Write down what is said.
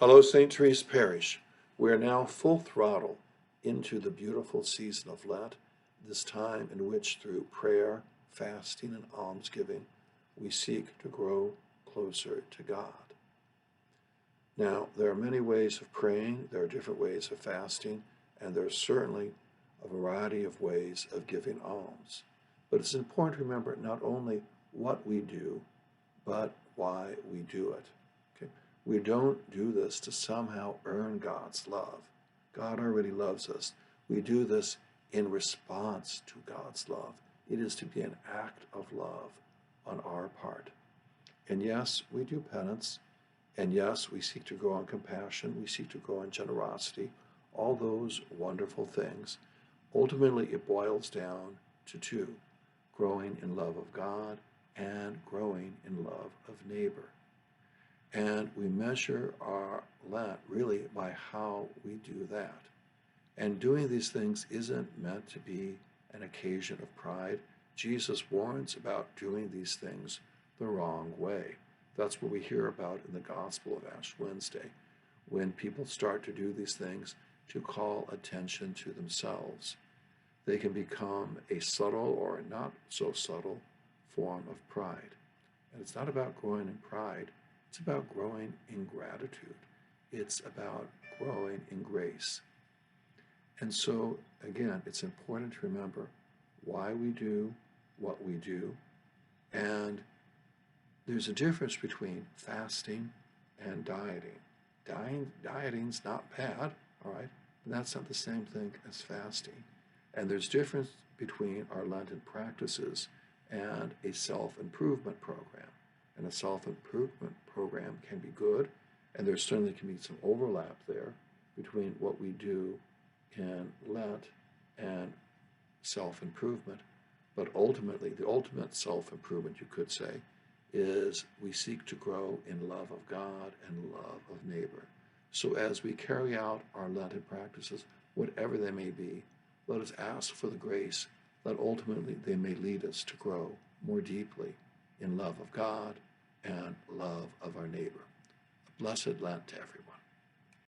Hello, St. Therese Parish. We are now full throttle into the beautiful season of Lent, this time in which, through prayer, fasting, and almsgiving, we seek to grow closer to God. Now, there are many ways of praying, there are different ways of fasting, and there's certainly a variety of ways of giving alms. But it's important to remember not only what we do, but why we do it. We don't do this to somehow earn God's love. God already loves us. We do this in response to God's love. It is to be an act of love on our part. And yes, we do penance. And yes, we seek to grow in compassion. We seek to grow in generosity. All those wonderful things. Ultimately, it boils down to two: growing in love of God and growing in love of neighbor. And we measure our Lent really by how we do that. And doing these things isn't meant to be an occasion of pride. Jesus warns about doing these things the wrong way. That's what we hear about in the Gospel of Ash Wednesday, when people start to do these things to call attention to themselves. They can become a subtle or a not so subtle form of pride. And it's not about growing in pride. It's about growing in gratitude. It's about growing in grace. And so, again, it's important to remember why we do what we do. And there's a difference between fasting and dieting. Dieting's not bad, all right? But that's not the same thing as fasting. And there's difference between our Lenten practices and a self-improvement program. And a self-improvement program can be good, and there certainly can be some overlap there between what we do in Lent and self-improvement. But ultimately, the ultimate self-improvement, you could say, is we seek to grow in love of God and love of neighbor. So as we carry out our Lenten practices, whatever they may be, let us ask for the grace that ultimately they may lead us to grow more deeply in love of God and love of our neighbor. A blessed Lent to everyone.